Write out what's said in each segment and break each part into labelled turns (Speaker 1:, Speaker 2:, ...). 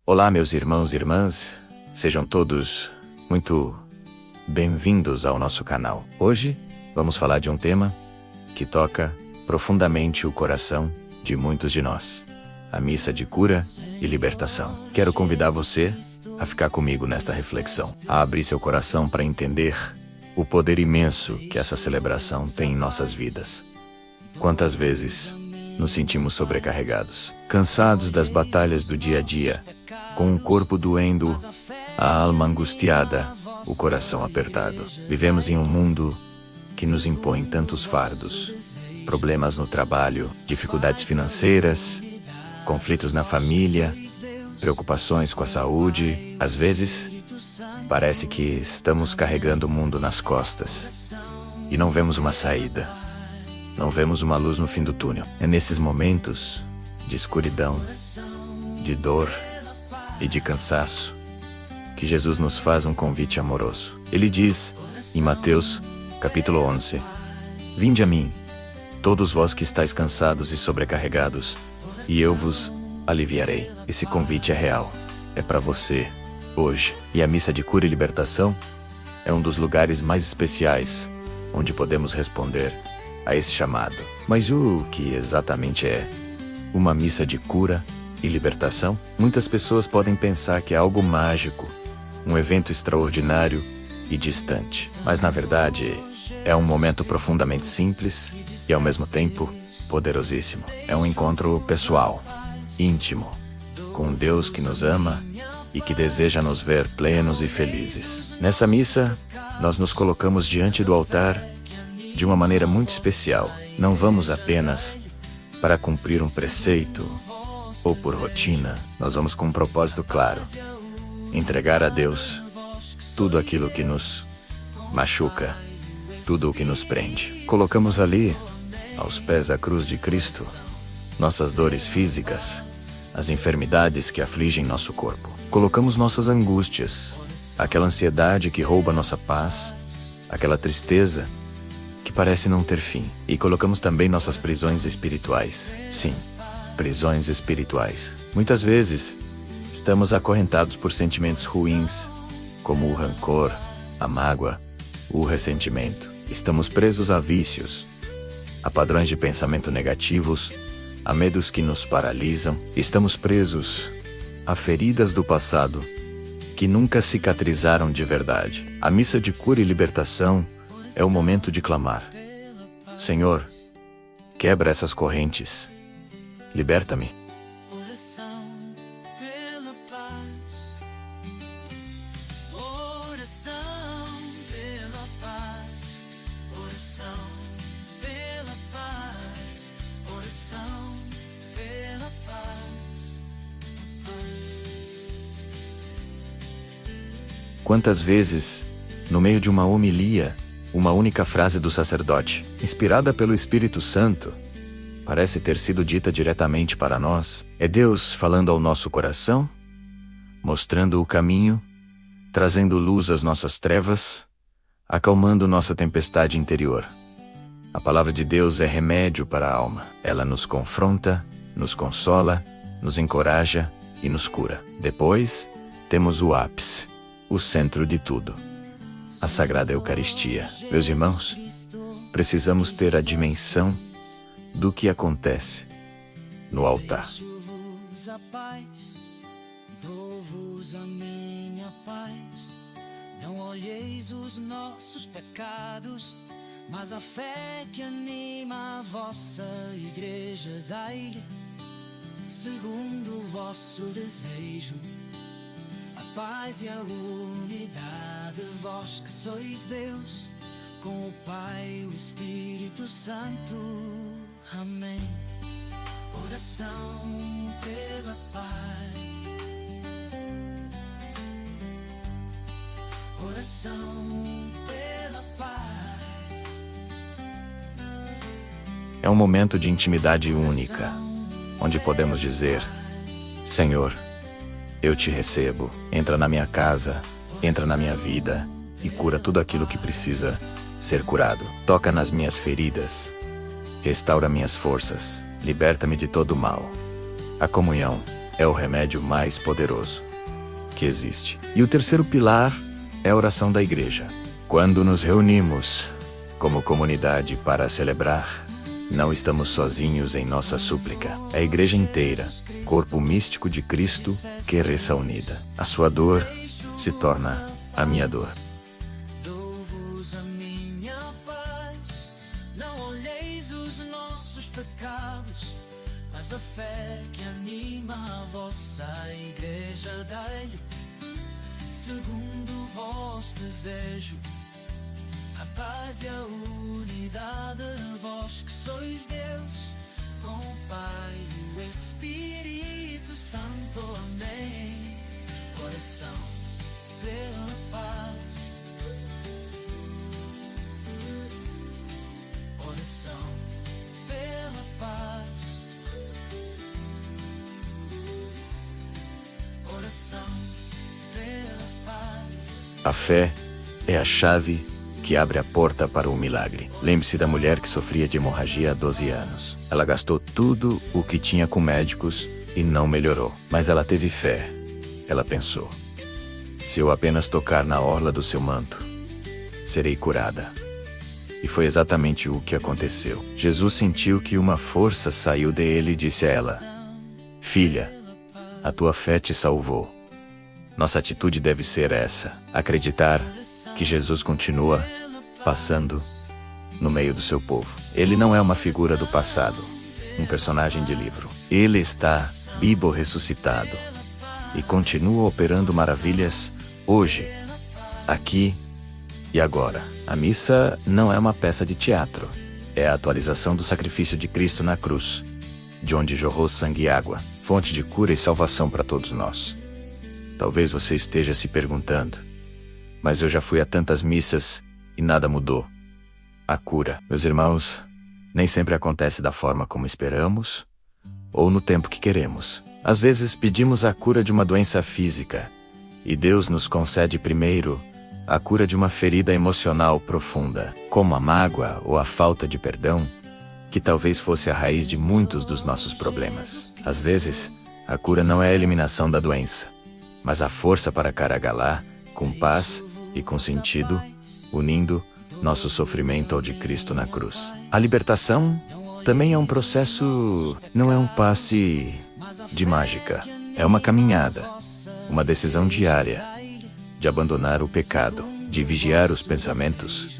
Speaker 1: Olá, meus irmãos e irmãs, sejam todos muito bem-vindos ao nosso canal. Hoje vamos falar de um tema que toca profundamente o coração de muitos de nós: a missa de cura e libertação. Quero convidar você a ficar comigo nesta reflexão, a abrir seu coração para entender o poder imenso que essa celebração tem em nossas vidas. Quantas vezes nos sentimos sobrecarregados, cansados das batalhas do dia a dia, com o corpo doendo, a alma angustiada, o coração apertado. Vivemos em um mundo que nos impõe tantos fardos, problemas no trabalho, dificuldades financeiras, conflitos na família, preocupações com a saúde. Às vezes, parece que estamos carregando o mundo nas costas e não vemos uma saída. Não vemos uma luz no fim do túnel. É nesses momentos de escuridão, de dor e de cansaço que Jesus nos faz um convite amoroso. Ele diz em Mateus, capítulo 11: Vinde a mim, todos vós que estáis cansados e sobrecarregados, e eu vos aliviarei. Esse convite é real, é para você, hoje. E a missa de cura e libertação é um dos lugares mais especiais onde podemos responder a esse chamado. Mas o que exatamente é uma missa de cura e libertação? Muitas pessoas podem pensar que é algo mágico, um evento extraordinário e distante. Mas na verdade, é um momento profundamente simples e ao mesmo tempo poderosíssimo. É um encontro pessoal, íntimo, com Deus que nos ama e que deseja nos ver plenos e felizes. Nessa missa, nós nos colocamos diante do altar de uma maneira muito especial. Não vamos apenas para cumprir um preceito ou por rotina. Nós vamos com um propósito claro: entregar a Deus tudo aquilo que nos machuca, tudo o que nos prende. Colocamos ali, aos pés da cruz de Cristo, nossas dores físicas, as enfermidades que afligem nosso corpo. Colocamos nossas angústias, aquela ansiedade que rouba nossa paz, aquela tristeza que parece não ter fim. E colocamos também nossas prisões espirituais. Sim, prisões espirituais. Muitas vezes, estamos acorrentados por sentimentos ruins, como o rancor, a mágoa, o ressentimento. Estamos presos a vícios, a padrões de pensamento negativos, a medos que nos paralisam. Estamos presos a feridas do passado que nunca cicatrizaram de verdade. A missa de cura e libertação é o momento de clamar: Senhor, quebra essas correntes, liberta-me. Quantas vezes, no meio de uma homilia, uma única frase do sacerdote, inspirada pelo Espírito Santo, parece ter sido dita diretamente para nós? É Deus falando ao nosso coração, mostrando o caminho, trazendo luz às nossas trevas, acalmando nossa tempestade interior. A palavra de Deus é remédio para a alma. Ela nos confronta, nos consola, nos encoraja e nos cura. Depois, temos o ápice, o centro de tudo: a Sagrada Eucaristia. Meus irmãos, precisamos ter a dimensão do que acontece no altar.
Speaker 2: Dou-vos a paz, dou-vos a minha paz. Não olheis os nossos pecados, mas a fé que anima a vossa igreja. Dai-lhe, segundo o vosso desejo, a paz e a unidade, vós que sois Deus, com o Pai e o Espírito Santo. Amém. Oração pela paz. Oração pela paz.
Speaker 1: É um momento de intimidade única, onde podemos dizer: Senhor, eu te recebo. Entra na minha casa, entra na minha vida e cura tudo aquilo que precisa ser curado. Toca nas minhas feridas, restaura minhas forças, liberta-me de todo o mal. A comunhão é o remédio mais poderoso que existe. E o terceiro pilar é a oração da igreja. Quando nos reunimos como comunidade para celebrar, não estamos sozinhos em nossa súplica. É a igreja inteira, corpo místico de Cristo, que reza unida. A sua dor se torna a minha dor.
Speaker 2: Dou-vos a minha paz, não olheis os nossos pecados, mas a fé que anima a vossa igreja dai-lhe, segundo o vosso desejo, a paz e a unidade, vós que sois Deus, com o Pai e o Espírito Santo. Amém. Oração pela paz. Oração pela paz. Oração pela paz.
Speaker 1: A fé é a chave que abre a porta para o milagre. Lembre-se da mulher que sofria de hemorragia há 12 anos. Ela gastou tudo o que tinha com médicos e não melhorou. Mas ela teve fé. Ela pensou: se eu apenas tocar na orla do seu manto, serei curada. E foi exatamente o que aconteceu. Jesus sentiu que uma força saiu dele e disse a ela: filha, a tua fé te salvou. Nossa atitude deve ser essa: acreditar que Jesus continua passando no meio do seu povo. Ele não é uma figura do passado, um personagem de livro. Ele está vivo, ressuscitado, e continua operando maravilhas hoje, aqui e agora. A missa não é uma peça de teatro. É a atualização do sacrifício de Cristo na cruz, de onde jorrou sangue e água, fonte de cura e salvação para todos nós. Talvez você esteja se perguntando: mas eu já fui a tantas missas e nada mudou. A cura, meus irmãos, nem sempre acontece da forma como esperamos ou no tempo que queremos. Às vezes pedimos a cura de uma doença física e Deus nos concede primeiro a cura de uma ferida emocional profunda, como a mágoa ou a falta de perdão, que talvez fosse a raiz de muitos dos nossos problemas. Às vezes, a cura não é a eliminação da doença, mas a força para carregá-la com paz e com sentido, unindo nosso sofrimento ao de Cristo na cruz. A libertação também é um processo, não é um passe de mágica. É uma caminhada, uma decisão diária de abandonar o pecado, de vigiar os pensamentos,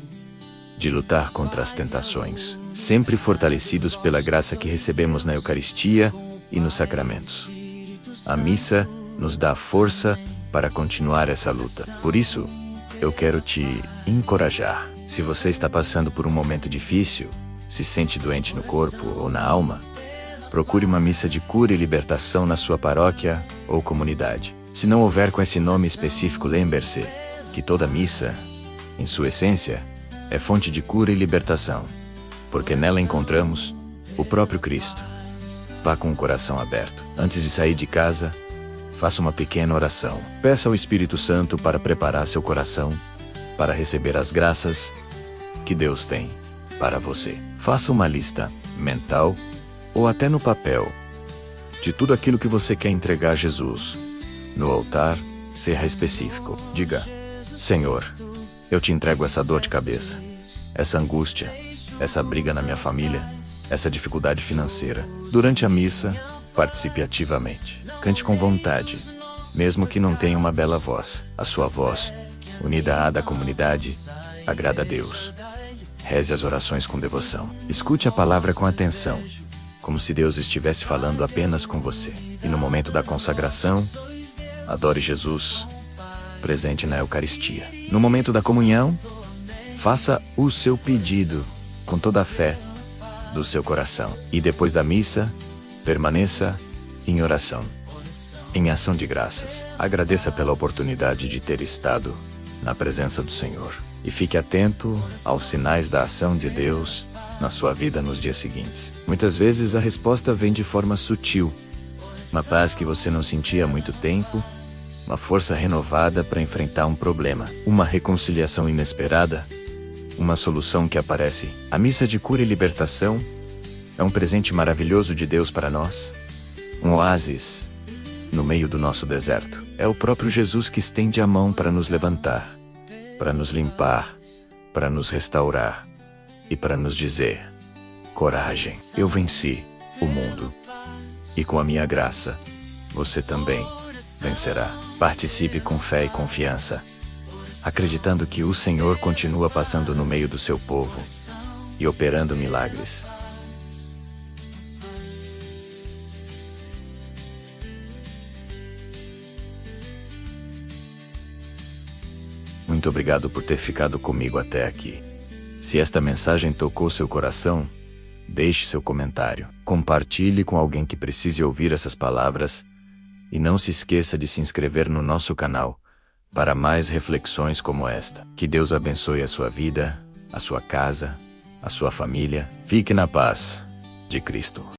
Speaker 1: de lutar contra as tentações, sempre fortalecidos pela graça que recebemos na Eucaristia e nos sacramentos. A missa nos dá força para continuar essa luta. Por isso, eu quero te encorajar. Se você está passando por um momento difícil, se sente doente no corpo ou na alma, procure uma missa de cura e libertação na sua paróquia ou comunidade. Se não houver com esse nome específico, lembre-se que toda missa, em sua essência, é fonte de cura e libertação, porque nela encontramos o próprio Cristo. Vá com o coração aberto. Antes de sair de casa, faça uma pequena oração. Peça ao Espírito Santo para preparar seu coração para receber as graças que Deus tem para você. Faça uma lista mental ou até no papel de tudo aquilo que você quer entregar a Jesus. No altar, seja específico. Diga: Senhor, eu te entrego essa dor de cabeça, essa angústia, essa briga na minha família, essa dificuldade financeira. Durante a missa, participe ativamente. Cante com vontade, mesmo que não tenha uma bela voz. A sua voz, unida à da comunidade, agrada a Deus. Reze as orações com devoção. Escute a palavra com atenção, como se Deus estivesse falando apenas com você. E no momento da consagração, adore Jesus, presente na Eucaristia. No momento da comunhão, faça o seu pedido com toda a fé do seu coração. E depois da missa, permaneça em oração, em ação de graças. Agradeça pela oportunidade de ter estado na presença do Senhor. E fique atento aos sinais da ação de Deus na sua vida nos dias seguintes. Muitas vezes a resposta vem de forma sutil. Uma paz que você não sentia há muito tempo, uma força renovada para enfrentar um problema, uma reconciliação inesperada, uma solução que aparece. A missa de cura e libertação é um presente maravilhoso de Deus para nós, um oásis no meio do nosso deserto. É o próprio Jesus que estende a mão para nos levantar, para nos limpar, para nos restaurar e para nos dizer: coragem, eu venci o mundo. E com a minha graça, você também vencerá. Participe com fé e confiança, acreditando que o Senhor continua passando no meio do seu povo e operando milagres. Muito obrigado por ter ficado comigo até aqui. Se esta mensagem tocou seu coração, deixe seu comentário, compartilhe com alguém que precise ouvir essas palavras e não se esqueça de se inscrever no nosso canal para mais reflexões como esta. Que Deus abençoe a sua vida, a sua casa, a sua família. Fique na paz de Cristo.